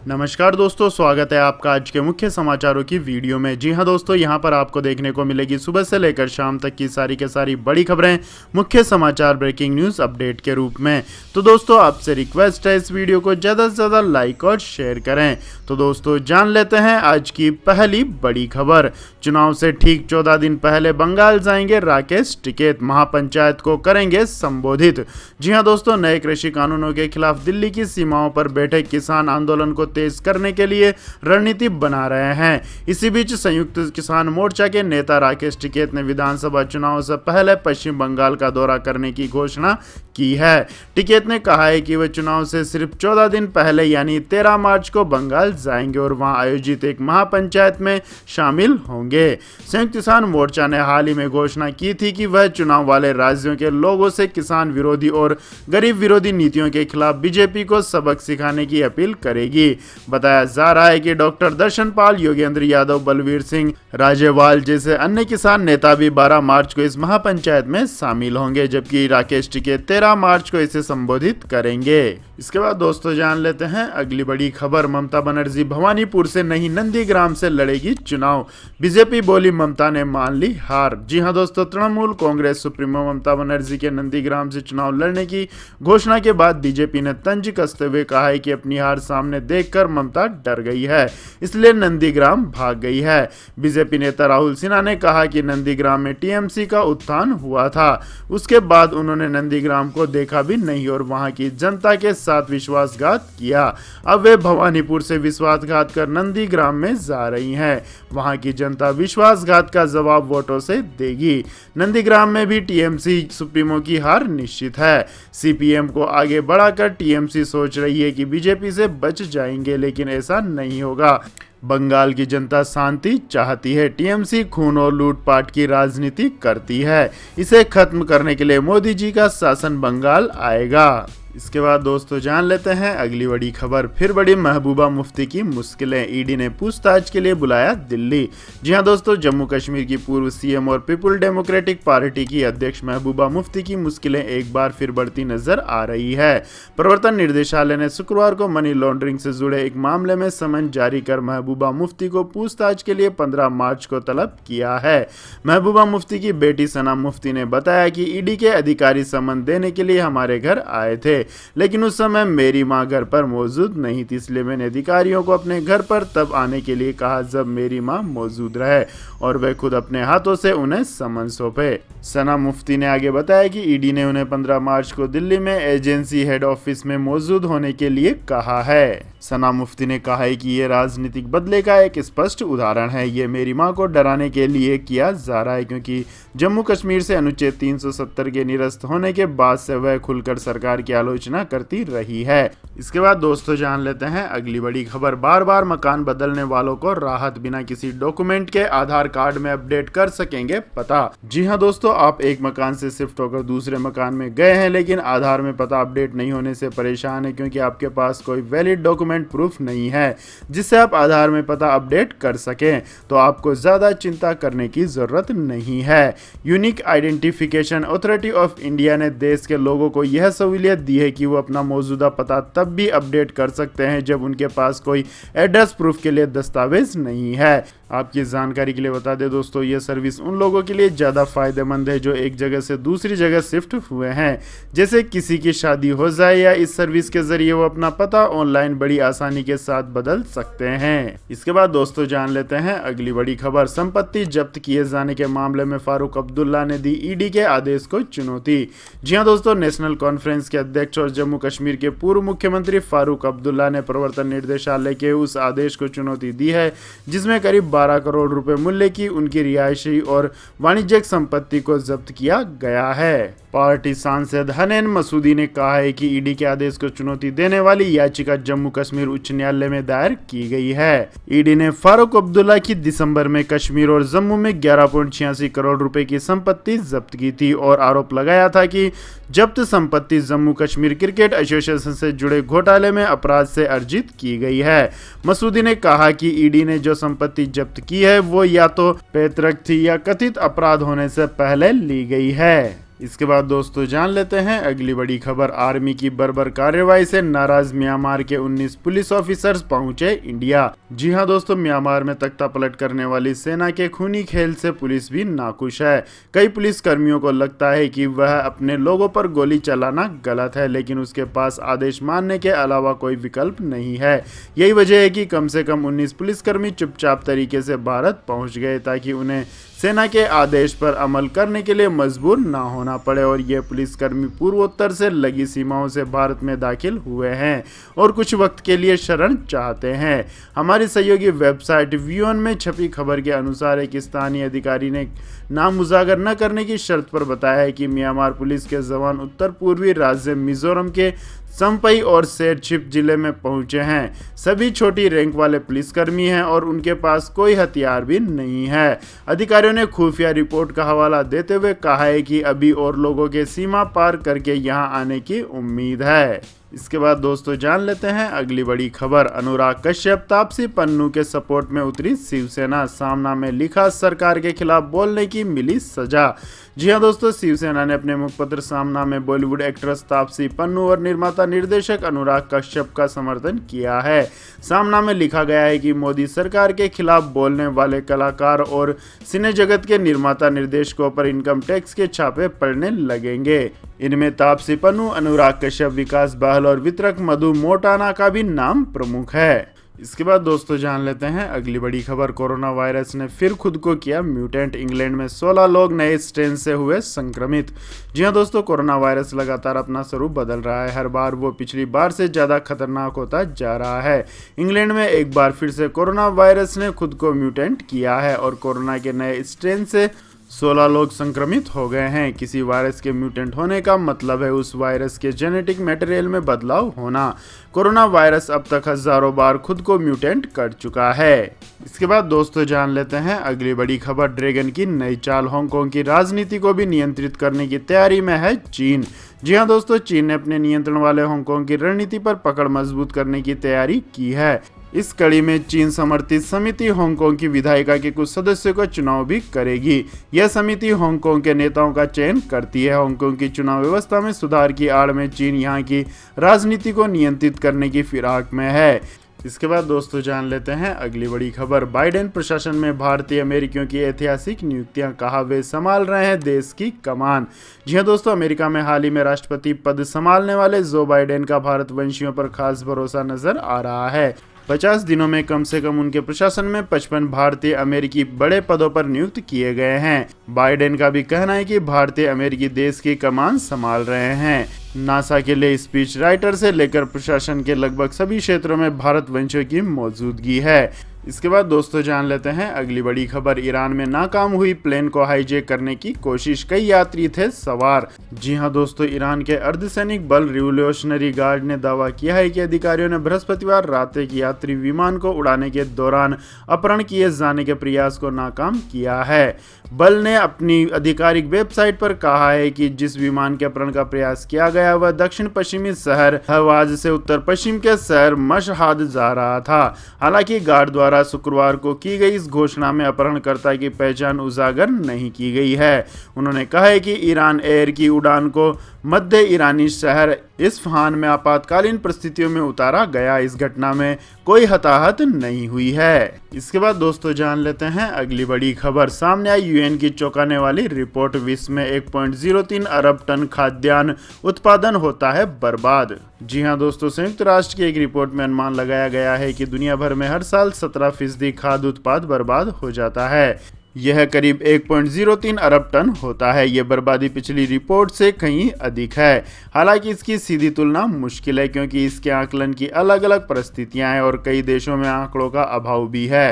नमस्कार दोस्तों, स्वागत है आपका आज के मुख्य समाचारों की वीडियो में। जी हां दोस्तों, यहां पर आपको देखने को मिलेगी सुबह से लेकर शाम तक की सारी के सारी बड़ी खबरें मुख्य समाचार ब्रेकिंग न्यूज़ अपडेट के रूप में। तो दोस्तों आपसे रिक्वेस्ट है इस वीडियो को ज़्यादा से ज़्यादा लाइक और शेयर करें। तो दोस्तों जान लेते हैं आज की पहली बड़ी खबर। चुनाव से ठीक 14 दिन पहले बंगाल जाएंगे राकेश टिकैत, महापंचायत को करेंगे संबोधित। जी हाँ दोस्तों, नए कृषि कानूनों के खिलाफ दिल्ली की सीमाओं पर बैठे किसान आंदोलन को तेज करने के लिए रणनीति बना रहे हैं। इसी बीच संयुक्त किसान मोर्चा के नेता राकेश टिकैत ने विधानसभा चुनाव से पहले पश्चिम बंगाल का दौरा करने की घोषणा की है। टिकैत ने कहा है कि वे चुनाव से सिर्फ 14 दिन पहले यानी 13 मार्च को बंगाल जाएंगे और वहां आयोजित एक महापंचायत में शामिल होंगे। संयुक्त किसान मोर्चा ने हाल ही में घोषणा की थी कि वह चुनाव वाले राज्यों के लोगों से किसान विरोधी और गरीब विरोधी नीतियों के खिलाफ बीजेपी को सबक सिखाने की अपील करेगी। बताया जा रहा है कि डॉक्टर दर्शन पाल, योगेंद्र यादव, बलवीर सिंह राजेवाल जैसे अन्य किसान नेता भी 12 मार्च को इस महापंचायत में शामिल होंगे, जबकि राकेश टिकैत 13 मार्च को इसे संबोधित करेंगे। इसके बाद दोस्तों जान लेते हैं अगली बड़ी खबर। ममता बनर्जी भवानीपुर से नहीं नंदीग्राम से लड़ेगी चुनाव, बीजेपी बोली ममता ने मान ली हार। जी हां दोस्तों, तृणमूल कांग्रेस सुप्रीमो ममता बनर्जी के नंदीग्राम से चुनाव लड़ने की घोषणा के बाद बीजेपी ने तंज कसते हुए कहा है कि अपनी हार सामने देखकर ममता डर गई है, इसलिए नंदीग्राम भाग गई है। बीजेपी नेता राहुल सिन्हा ने कहा कि नंदीग्राम में टीएमसी का उत्थान हुआ था, उसके बाद उन्होंने नंदीग्राम को देखा भी नहीं और वहां की जनता के साथ विश्वासघात किया। अब वे भवानीपुर से विश्वासघात कर नंदीग्राम में जा रही हैं। वहां की जनता विश्वासघात का जवाब वोटों से देगी। नंदीग्राम में भी टीएमसी सुप्रीमो की हार निश्चित है। सीपीएम को आगे बढ़ाकर टीएमसी सोच रही है कि बीजेपी से बच जाएंगे, लेकिन ऐसा नहीं होगा। बंगाल की जनता शांति चाहती है, टीएमसी खून और लूटपाट की राजनीति करती है। इसे खत्म करने के लिए मोदी जी का शासन बंगाल आएगा। इसके बाद दोस्तों जान लेते हैं अगली बड़ी खबर। फिर बड़ी महबूबा मुफ्ती की मुश्किलें, ईडी ने पूछताछ के लिए बुलाया दिल्ली। जी हां दोस्तों, जम्मू कश्मीर की पूर्व सीएम और पीपुल डेमोक्रेटिक पार्टी की अध्यक्ष महबूबा मुफ्ती की मुश्किलें एक बार फिर बढ़ती नजर आ रही है। प्रवर्तन निदेशालय ने शुक्रवार को मनी लॉन्ड्रिंग से जुड़े एक मामले में समन जारी कर महबूबा मुफ्ती को पूछताछ के लिए 15 मार्च को तलब किया है। महबूबा मुफ्ती की बेटी सना मुफ्ती ने बताया कि ईडी के अधिकारी समन देने के लिए हमारे घर आए थे, लेकिन उस समय मेरी मां घर पर मौजूद नहीं थी, इसलिए मैंने अधिकारियों को अपने घर पर तब आने के लिए कहा जब मेरी मां मौजूद रहे और वे खुद अपने हाथों से उन्हें समन सौंपे। सना मुफ्ती ने आगे बताया कि ईडी ने उन्हें 15 मार्च को दिल्ली में एजेंसी हेड ऑफिस में मौजूद होने के लिए कहा है। सना मुफ्ती ने कहा है कि ये राजनीतिक बदले का एक स्पष्ट उदाहरण है। ये मेरी मां को डराने के लिए किया जा रहा है, क्योंकि जम्मू कश्मीर से अनुच्छेद 370 के निरस्त होने के बाद से वह खुलकर सरकार की आलोचना करती रही है। इसके बाद दोस्तों जान लेते हैं अगली बड़ी खबर। बार बार मकान बदलने वालों को राहत, बिना किसी डॉक्यूमेंट के आधार कार्ड में अपडेट कर सकेंगे पता। जी हां दोस्तों, आप एक मकान से शिफ्ट होकर दूसरे मकान में गए हैं, लेकिन आधार में पता अपडेट नहीं होने से परेशान है क्योंकि आपके पास कोई वैलिड डॉक्यूमेंट प्रूफ नहीं है जिससे आप आधार में पता अपडेट कर सकें, तो आपको ज्यादा चिंता करने की जरूरत नहीं है। Unique identification authority of India ने देश के लोगों को यह सहूलियत दी है कि वो अपना मौजूदा पता तब भी अपडेट कर सकते हैं जब उनके पास कोई एड्रेस प्रूफ के लिए दस्तावेज नहीं है। आपकी जानकारी के लिए बता दें दोस्तों, यह सर्विस उन लोगों के लिए ज़्यादा फायदेमंद है जो एक जगह से दूसरी जगह शिफ्ट हुए हैं, जैसे किसी की शादी हो जाए या इस सर्विस के जरिए वो अपना पता ऑनलाइन बड़ी आसानी के साथ बदल सकते हैं। इसके बाद दोस्तों जान लेते हैं अगली बड़ी खबर। संपत्ति जब्त किए जाने के मामले में फारूक अब्दुल्ला ने दी ईडी के आदेश को चुनौती। जी हां दोस्तों, नेशनल कॉन्फ्रेंस के अध्यक्ष और जम्मू कश्मीर के पूर्व मुख्यमंत्री फारूक अब्दुल्ला ने प्रवर्तन निर्देशालय के उस आदेश को चुनौती दी है जिसमें करीब 12 करोड़ रुपए मूल्य की उनकी रिहायशी और वाणिज्यिक संपत्ति को जब्त किया गया है। पार्टी सांसद हनैन मसूदी ने कहा है कि ईडी के आदेश को चुनौती देने वाली याचिका जम्मू कश्मीर उच्च न्यायालय में दायर की गई है। ईडी ने फारूक अब्दुल्ला की दिसंबर में कश्मीर और जम्मू में 11.86 करोड़ रुपए की संपत्ति जब्त की थी और आरोप लगाया था कि जब्त संपत्ति जम्मू कश्मीर क्रिकेट एसोसिएशन से जुड़े घोटाले में अपराध से अर्जित की गई है। मसूदी ने कहा कि ईडी ने जो संपत्ति जब्त की है वो या तो पैतृक थी या कथित अपराध होने से पहले ली गई है। इसके बाद दोस्तों जान लेते हैं अगली बड़ी खबर। आर्मी की बर्बर कार्रवाई से नाराज म्यांमार के 19 पुलिस ऑफिसर्स पहुंचे इंडिया। जी हां दोस्तों, म्यांमार में तख्ता पलट करने वाली सेना के खूनी खेल से पुलिस भी नाखुश है। कई पुलिस कर्मियों को लगता है कि वह अपने लोगों पर गोली चलाना गलत है, लेकिन उसके पास आदेश मानने के अलावा कोई विकल्प नहीं है। यही वजह है कि कम से कम 19 पुलिसकर्मी चुपचाप तरीके से भारत पहुंच गए ताकि उन्हें सेना के आदेश पर अमल करने के लिए मजबूर ना होना पड़े। और ये पुलिसकर्मी पूर्वोत्तर से लगी सीमाओं से भारत में दाखिल हुए हैं और कुछ वक्त के लिए शरण चाहते हैं। हमारी सहयोगी वेबसाइट व्यूअन में छपी खबर के अनुसार एक स्थानीय अधिकारी ने नाम उजागर न करने की शर्त पर बताया है कि म्यांमार पुलिस के जवान उत्तर पूर्वी राज्य मिजोरम के संपई और सेरछिप जिले में पहुंचे हैं। सभी छोटी रैंक वाले पुलिसकर्मी हैं और उनके पास कोई हथियार भी नहीं है। अधिकारियों ने खुफिया रिपोर्ट का हवाला देते हुए कहा है कि अभी और लोगों के सीमा पार करके यहां आने की उम्मीद है। इसके बाद दोस्तों जान लेते हैं अगली बड़ी खबर। अनुराग कश्यप तापसी पन्नू के सपोर्ट में उतरी शिवसेना। सामना में लिखा सरकार के खिलाफ बोलने की मिली सजा। जी हां दोस्तों, शिवसेना ने अपने मुखपत्र सामना में बॉलीवुड एक्ट्रेस तापसी पन्नू और निर्माता निर्देशक अनुराग कश्यप का समर्थन किया है। सामना में लिखा गया है कि मोदी सरकार के खिलाफ बोलने वाले कलाकार और सिने जगत के निर्माता निर्देशकों पर इनकम टैक्स के छापे पड़ने लगेंगे। इनमें तापसी पन्नू, अनुराग कश्यप, विकास बहल और वितरक मधु मोटाना का भी नाम प्रमुख है। इसके बाद दोस्तों जान लेते हैं अगली बड़ी खबर। कोरोना वायरस ने फिर खुद को किया म्यूटेंट। इंग्लैंड में 16 लोग नए स्ट्रेन से हुए संक्रमित। जी हां दोस्तों, कोरोना वायरस लगातार अपना स्वरूप बदल रहा है। हर बार वो पिछली बार से ज़्यादा खतरनाक होता जा रहा है। इंग्लैंड में एक बार फिर से कोरोना वायरस ने खुद को म्यूटेंट किया है और कोरोना के नए स्ट्रेन से 16 लोग संक्रमित हो गए हैं। किसी वायरस के म्यूटेंट होने का मतलब है उस वायरस के जेनेटिक मटेरियल में बदलाव होना। कोरोना वायरस अब तक हजारों बार खुद को म्यूटेंट कर चुका है। इसके बाद दोस्तों जान लेते हैं अगली बड़ी खबर। ड्रैगन की नई चाल। हांगकांग की राजनीति को भी नियंत्रित करने की तैयारी में है चीन। जी हां दोस्तों, चीन ने अपने नियंत्रण वाले हांगकांग की रणनीति पर पकड़ मजबूत करने की तैयारी की है। इस कड़ी में चीन समर्थित समिति हांगकांग की विधायिका के कुछ सदस्यों का चुनाव भी करेगी। यह समिति हांगकांग के नेताओं का चयन करती है। हांगकांग की चुनाव व्यवस्था में सुधार की आड़ में चीन यहां की राजनीति को नियंत्रित करने की फिराक में है। इसके बाद दोस्तों जान लेते हैं अगली बड़ी खबर। बाइडेन प्रशासन में भारतीय अमेरिकियों की ऐतिहासिक नियुक्तियां। कहा वे संभाल रहे हैं देश की कमान। जी हां दोस्तों, अमेरिका में हाल ही में राष्ट्रपति पद संभालने वाले जो बाइडेन का भारतवंशियों पर खास भरोसा नजर आ रहा है। 50 दिनों में कम से कम उनके प्रशासन में 55 भारतीय अमेरिकी बड़े पदों पर नियुक्त किए गए हैं। बाइडेन का भी कहना है कि भारतीय अमेरिकी देश की कमान संभाल रहे हैं। नासा के लिए स्पीच राइटर से लेकर प्रशासन के लगभग सभी क्षेत्रों में भारतवंशियों की मौजूदगी है। इसके बाद दोस्तों जान लेते हैं अगली बड़ी खबर। ईरान में नाकाम हुई प्लेन को हाईजैक करने की कोशिश। कई यात्री थे सवार। जी हां दोस्तों, ईरान के अर्धसैनिक बल रिवोल्यूशनरी गार्ड ने दावा किया है कि अधिकारियों ने बृहस्पतिवार रात एक यात्री विमान को उड़ाने के दौरान अपहरण किए जाने के प्रयास को नाकाम किया है। बल ने अपनी आधिकारिक वेबसाइट पर कहा है कि जिस विमान के अपहरण का प्रयास किया गया वह दक्षिण पश्चिमी शहर हवाज से उत्तर पश्चिम के शहर मशहाद जा रहा था। हालांकि गार्ड द्वारा शुक्रवार को की गई इस घोषणा में अपहरणकर्ता की पहचान उजागर नहीं की गई है। उन्होंने कहा है कि ईरान एयर की उड़ान को मध्य ईरानी शहर इस्फहान में आपातकालीन परिस्थितियों में उतारा गया। इस घटना में कोई हताहत नहीं हुई है। इसके बाद दोस्तों जान लेते हैं अगली बड़ी खबर। सामने आई यूएन की चौंकाने वाली रिपोर्ट। विश्व में 1.03 अरब टन खाद्यान्न उत्पादन होता है बर्बाद। जी हां दोस्तों, संयुक्त राष्ट्र की एक रिपोर्ट में अनुमान लगाया गया है कि दुनिया भर में हर साल 17% खाद्य उत्पाद बर्बाद हो जाता है। यह करीब 1.03 अरब टन होता है। यह बर्बादी पिछली रिपोर्ट से कहीं अधिक है। हालांकि इसकी सीधी तुलना मुश्किल है क्योंकि इसके आकलन की अलग अलग परिस्थितियां हैं और कई देशों में आंकड़ों का अभाव भी है।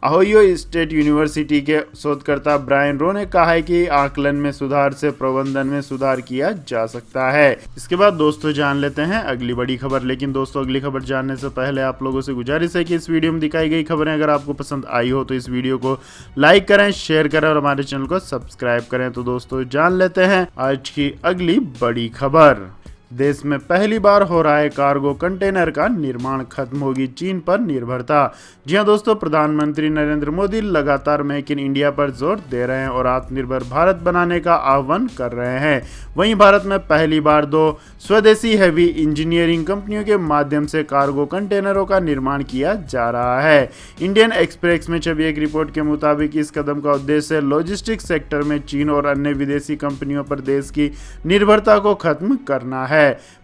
ओहियो स्टेट यूनिवर्सिटी के शोधकर्ता ब्रायन रो ने कहा है कि आकलन में सुधार से प्रबंधन में सुधार किया जा सकता है। इसके बाद दोस्तों जान लेते हैं अगली बड़ी खबर। लेकिन दोस्तों अगली खबर जानने से पहले आप लोगों से गुजारिश है कि इस वीडियो में दिखाई गई खबरें अगर आपको पसंद आई हो तो इस वीडियो को लाइक करें, शेयर करें और हमारे चैनल को सब्सक्राइब करें। तो दोस्तों जान लेते हैं आज की अगली बड़ी खबर। देश में पहली बार हो रहा है कार्गो कंटेनर का निर्माण, खत्म होगी चीन पर निर्भरता। जी हां दोस्तों, प्रधानमंत्री नरेंद्र मोदी लगातार मेक इन इंडिया पर जोर दे रहे हैं और आत्मनिर्भर भारत बनाने का आह्वान कर रहे हैं। वहीं भारत में पहली बार 2 स्वदेशी हैवी इंजीनियरिंग कंपनियों के माध्यम से कार्गो कंटेनरों का निर्माण किया जा रहा है। इंडियन एक्सप्रेस में छपी एक रिपोर्ट के मुताबिक इस कदम का उद्देश्य लॉजिस्टिक्स सेक्टर में चीन और अन्य विदेशी कंपनियों पर देश की निर्भरता को खत्म करना है।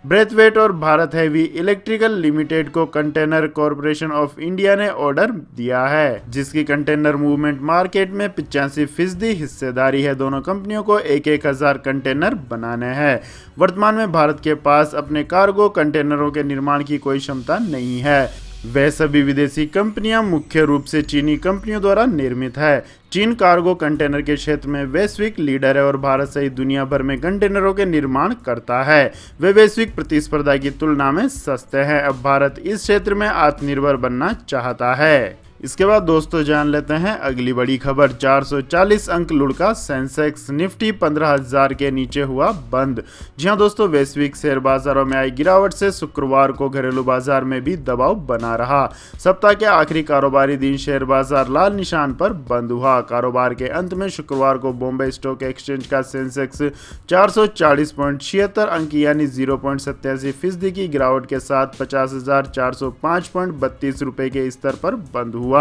ब्रेथवेट और भारत हैवी इलेक्ट्रिकल लिमिटेड को कंटेनर कॉरपोरेशन ऑफ इंडिया ने ऑर्डर दिया है, जिसकी कंटेनर मूवमेंट मार्केट में 85% हिस्सेदारी है। दोनों कंपनियों को 1,000 कंटेनर बनाने हैं। वर्तमान में भारत के पास अपने कार्गो कंटेनरों के निर्माण की कोई क्षमता नहीं है। वह सभी विदेशी कंपनियां मुख्य रूप से चीनी कंपनियों द्वारा निर्मित है। चीन कार्गो कंटेनर के क्षेत्र में वैश्विक लीडर है और भारत सहित दुनिया भर में कंटेनरों के निर्माण करता है। वे वैश्विक प्रतिस्पर्धा की तुलना में सस्ते हैं। अब भारत इस क्षेत्र में आत्मनिर्भर बनना चाहता है। इसके बाद दोस्तों जान लेते हैं अगली बड़ी खबर। 440 अंक लुढ़का सेंसेक्स, निफ्टी 15,000 के नीचे हुआ बंद। जी हां दोस्तों, वैश्विक शेयर बाजारों में आई गिरावट से शुक्रवार को घरेलू बाजार में भी दबाव बना रहा। सप्ताह के आखिरी कारोबारी दिन शेयर बाजार लाल निशान पर बंद हुआ। कारोबार के अंत में शुक्रवार को बॉम्बे स्टॉक एक्सचेंज का सेंसेक्स 440.76 अंक यानी 0.87% की गिरावट के साथ 50,405.32 रुपए के स्तर पर बंद हुआ।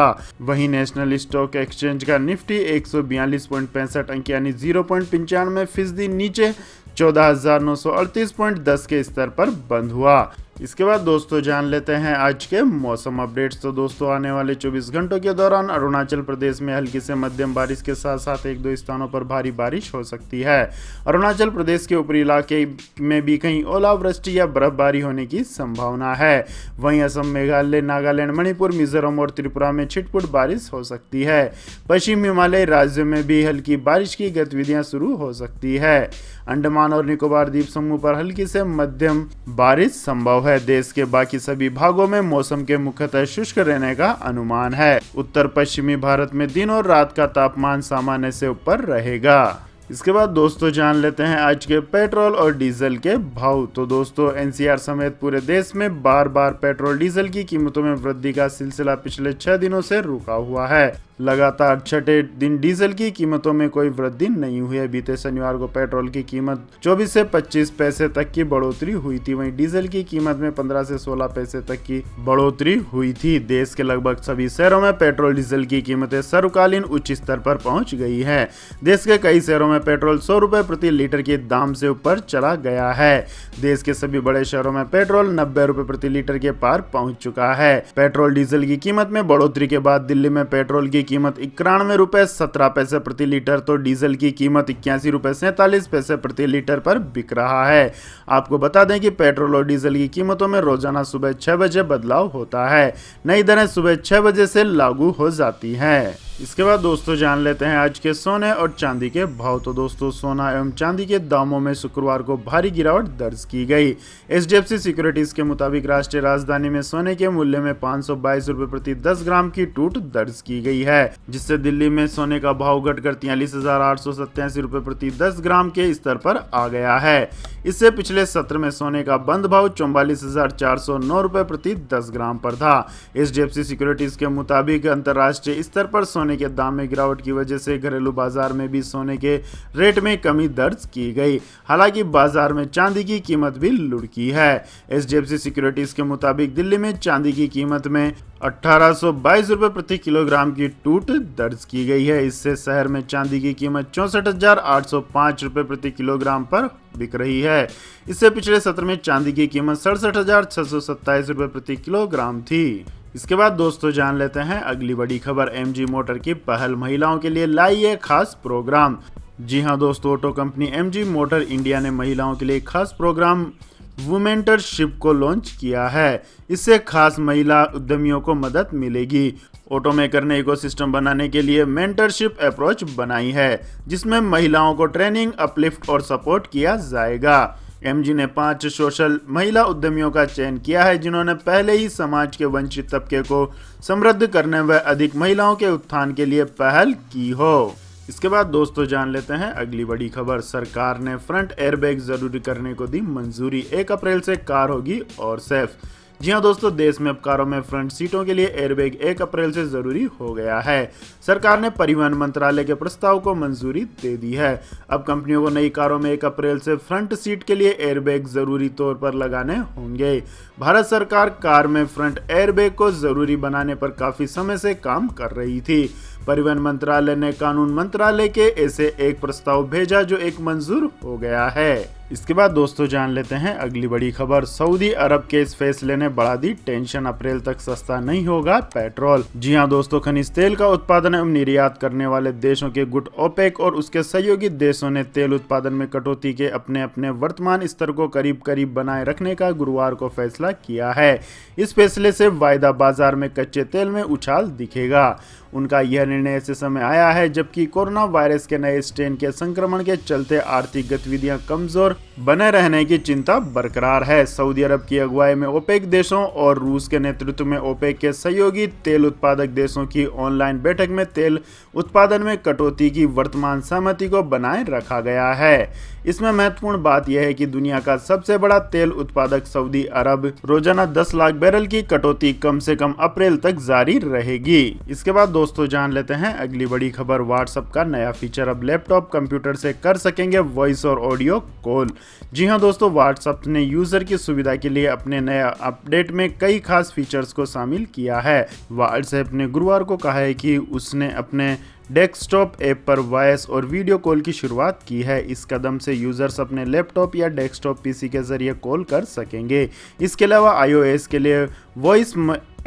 वहीं नेशनल स्टॉक एक्सचेंज का निफ्टी 142.65 अंक यानी 0.95% नीचे 14,938.10 के स्तर पर बंद हुआ। इसके बाद दोस्तों जान लेते हैं आज के मौसम अपडेट्स। तो दोस्तों आने वाले 24 घंटों के दौरान अरुणाचल प्रदेश में हल्की से मध्यम बारिश के साथ साथ 1-2 स्थानों पर भारी बारिश हो सकती है। अरुणाचल प्रदेश के ऊपरी इलाके में भी कहीं ओलावृष्टि या बर्फबारी होने की संभावना है। वहीं असम, मेघालय, नागालैंड, मणिपुर, मिजोरम और त्रिपुरा में छिटपुट बारिश हो सकती है। पश्चिम हिमालय राज्यों में भी हल्की बारिश की गतिविधियां शुरू हो सकती है। अंडमान और निकोबार द्वीप समूह पर हल्की से मध्यम बारिश संभव है। देश के बाकी सभी भागों में मौसम के मुख्यतः शुष्क रहने का अनुमान है। उत्तर पश्चिमी भारत में दिन और रात का तापमान सामान्य से ऊपर रहेगा। इसके बाद दोस्तों जान लेते हैं आज के पेट्रोल और डीजल के भाव। तो दोस्तों एनसीआर समेत पूरे देश में बार बार पेट्रोल डीजल की कीमतों में वृद्धि का सिलसिला पिछले 6 दिनों से रुका हुआ है। लगातार छठे दिन डीजल की कीमतों में कोई वृद्धि नहीं हुई है। बीते शनिवार को पेट्रोल की कीमत 24 से 25 पैसे तक की बढ़ोतरी हुई थी। वहीं डीजल की कीमत में 15 से 16 पैसे तक की बढ़ोतरी हुई थी। देश के लगभग सभी शहरों में पेट्रोल डीजल की कीमतें सर्वकालीन उच्च स्तर पर पहुंच गई है। देश के कई शहरों में पेट्रोल 100 रुपए प्रति लीटर के दाम से ऊपर चला गया है। देश के सभी बड़े शहरों में पेट्रोल 90 रुपए प्रति लीटर के पार पहुंच चुका है। पेट्रोल डीजल की कीमत में बढ़ोतरी के बाद दिल्ली में पेट्रोल की कीमत 91 रुपए 17 पैसे प्रति लीटर तो डीजल की कीमत 81 रुपए 47 पैसे प्रति लीटर पर बिक रहा है। आपको बता दें कि पेट्रोल और डीजल की कीमतों में रोजाना सुबह 6 बजे बदलाव होता है। नई दरें सुबह 6 बजे से लागू हो जाती हैं। इसके बाद दोस्तों जान लेते हैं आज के सोने और चांदी के भाव। तो दोस्तों सोना एवं चांदी के दामों में शुक्रवार को भारी गिरावट दर्ज की गई। एचडीएफसी सिक्योरिटीज के मुताबिक राष्ट्रीय राजधानी में सोने के मूल्य में 522 रुपए प्रति 10 ग्राम की टूट दर्ज की गई है, जिससे दिल्ली में सोने का भाव घटकर 43,887 रुपए प्रति 10 ग्राम के स्तर पर आ गया है। इससे पिछले सत्र में सोने का बंद भाव 44,409 रुपए प्रति 10 ग्राम पर था। एचडीएफसी सिक्योरिटीज के मुताबिक अंतर्राष्ट्रीय स्तर पर सोने के दाम में गिरावट की वजह से घरेलू बाजार में भी सोने के रेट में कमी दर्ज की गई। हालांकि बाजार में चांदी की कीमत भी लुढ़की है। एचडीएफसी सिक्योरिटीज के मुताबिक दिल्ली में चांदी की कीमत में 1822 रुपए प्रति किलोग्राम की टूट दर्ज की गई है। इससे शहर में चांदी की कीमत 64,805 रुपए प्रति किलोग्राम पर बिक रही है। इससे पिछले सत्र में चांदी की कीमत 67,627 रुपए प्रति किलोग्राम थी। इसके बाद दोस्तों जान लेते हैं अगली बड़ी खबर। एमजी मोटर की पहल, महिलाओं के लिए लाई है खास प्रोग्राम। जी हां दोस्तों, auto company MG motor India ने महिलाओं के लिए खास प्रोग्राम वुमेंटरशिप को लॉन्च किया है। इससे खास महिला उद्यमियों को मदद मिलेगी। ऑटोमेकर ने इकोसिस्टम बनाने के लिए मेंटरशिप अप्रोच बनाई है, जिसमें महिलाओं को ट्रेनिंग, अपलिफ्ट और सपोर्ट किया जाएगा। एमजी ने 5 सोशल महिला उद्यमियों का चयन किया है, जिन्होंने पहले ही समाज के वंचित तबके को समृद्ध करने व अधिक महिलाओं के उत्थान के लिए पहल की हो। इसके बाद दोस्तों जान लेते हैं अगली बड़ी खबर। सरकार ने फ्रंट एयरबैग जरूरी करने को दी मंजूरी, 1 अप्रैल से कार होगी और सेफ। जी हाँ दोस्तों, देश में अब कारों में फ्रंट सीटों के लिए एयरबैग 1 अप्रैल से जरूरी हो गया है। सरकार ने परिवहन मंत्रालय के प्रस्ताव को मंजूरी दे दी है। अब कंपनियों को नई कारों में 1 अप्रैल से फ्रंट सीट के लिए एयरबैग जरूरी तौर पर लगाने होंगे। भारत सरकार कार में फ्रंट एयरबैग को जरूरी बनाने पर काफी समय से काम कर रही थी। परिवहन मंत्रालय ने कानून मंत्रालय के ऐसे एक प्रस्ताव भेजा जो एक मंजूर हो गया है। इसके बाद दोस्तों जान लेते हैं अगली बड़ी खबर। सऊदी अरब के इस फैसले ने बढ़ा दी टेंशन, अप्रैल तक सस्ता नहीं होगा पेट्रोल। जी हां दोस्तों, खनिज तेल का उत्पादन एवं निर्यात करने वाले देशों के गुट ओपेक और उसके सहयोगी देशों ने तेल उत्पादन में कटौती के अपने अपने वर्तमान स्तर को करीब करीब बनाए रखने का गुरुवार को फैसला किया है। इस फैसले से वायदा बाजार में कच्चे तेल में उछाल दिखेगा। उनका यह निर्णय ऐसे समय आया है जबकि कोरोना वायरस के नए स्ट्रेन के संक्रमण के चलते आर्थिक गतिविधियां कमजोर बने रहने की चिंता बरकरार है। सऊदी अरब की अगुवाई में ओपेक देशों और रूस के नेतृत्व में ओपेक के सहयोगी तेल उत्पादक देशों की ऑनलाइन बैठक में तेल उत्पादन में कटौती की वर्तमान सहमति को बनाए रखा गया है। इसमें महत्वपूर्ण बात यह है कि दुनिया का सबसे बड़ा तेल उत्पादक सऊदी अरब रोजाना 10 लाख बैरल की कटौती कम से कम अप्रैल तक जारी रहेगी। इसके बाद दोस्तों जान लेते हैं अगली बड़ी खबर। व्हाट्सएप का नया फीचर, अब लैपटॉप कंप्यूटर से कर सकेंगे वॉइस और ऑडियो कॉल। जी हां दोस्तों, व्हाट्सएप ने यूजर की सुविधा के लिए अपने नए अपडेट में कई खास फीचर्स को शामिल किया है। व्हाट्सएप ने गुरुवार को कहा है कि उसने अपने डेस्कटॉप ऐप पर वॉइस और वीडियो कॉल की शुरुआत की है। इस कदम से यूजर्स अपने लैपटॉप या डेस्कटॉप पीसी के जरिए कॉल कर सकेंगे। इसके अलावा iOS के लिए वॉइस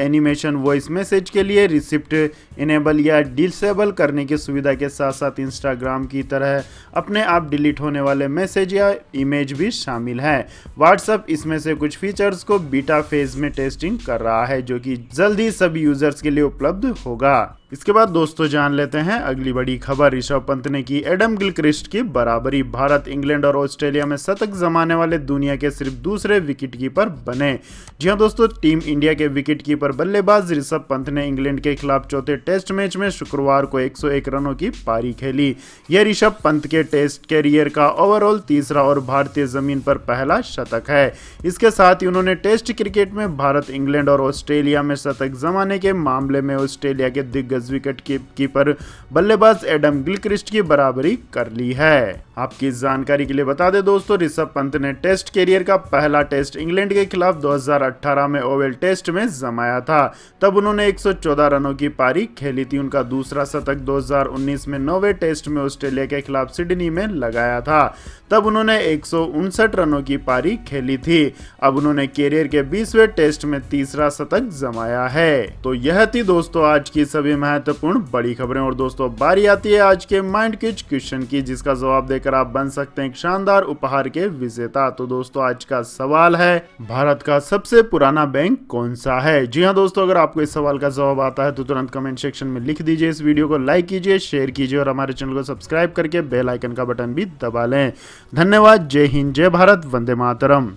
एनिमेशन, वॉइस मैसेज के लिए रिसिप्ट इनेबल या डिसेबल करने की सुविधा के साथ साथ इंस्टाग्राम की तरह अपने आप डिलीट होने वाले मैसेज या इमेज भी शामिल है। व्हाट्सएप इसमें से कुछ फीचर्स को बीटा फेज में टेस्टिंग कर रहा है जो कि जल्द ही सभी यूजर्स के लिए उपलब्ध होगा। इसके बाद दोस्तों जान लेते हैं अगली बड़ी खबर। ऋषभ पंत ने की एडम गिलक्रिस्ट की बराबरी। भारत, इंग्लैंड और ऑस्ट्रेलिया में शतक जमाने वाले दुनिया के सिर्फ दूसरे विकेटकीपर बने। जी हां दोस्तों, टीम इंडिया के विकेटकीपर बल्लेबाज ऋषभ पंत ने इंग्लैंड के खिलाफ चौथे टेस्ट मैच में शुक्रवार को 101 रनों की पारी खेली। यह ऋषभ पंत के टेस्ट कैरियर का ओवरऑल तीसरा और भारतीय जमीन पर पहला शतक है। इसके साथ ही उन्होंने टेस्ट क्रिकेट में भारत, इंग्लैंड और ऑस्ट्रेलिया में शतक जमाने के मामले में ऑस्ट्रेलिया के दिग्गज विकेट कीपर बल्लेबाज एडम गिलक्रिस्ट की बराबरी कर ली है। आपकी जानकारी के लिए बता दें दोस्तों, ऋषभ पंत ने टेस्ट कैरियर का पहला टेस्ट इंग्लैंड के खिलाफ 2018 में ओवल टेस्ट में जमाया था। तब उन्होंने 114 रनों की पारी खेली थी। उनका दूसरा शतक 2019 में 9वें टेस्ट में ऑस्ट्रेलिया के खिलाफ सिडनी में लगाया था। तब उन्होंने 159 रनों की पारी खेली थी। अब उन्होंने कैरियर के 20वें टेस्ट में तीसरा शतक जमाया है। तो यह थी दोस्तों आज की सभी महत्वपूर्ण बड़ी खबरें। और दोस्तों बारी आती है आज के माइंड क्विज क्वेश्चन की, जिसका जवाब देकर आप बन सकते हैं एक शानदार उपहार के विजेता। तो दोस्तों आज का सवाल है, भारत का सबसे पुराना बैंक कौन सा है? जी हां दोस्तों, अगर आपको इस सवाल का जवाब आता है तो तुरंत कमेंट सेक्शन में लिख दीजिए। इस वीडियो को लाइक कीजिए, शेयर कीजिए और हमारे चैनल को सब्सक्राइब करके बेल आइकन का बटन भी दबा लें। धन्यवाद। जय हिंद, जय भारत, वंदे मातरम।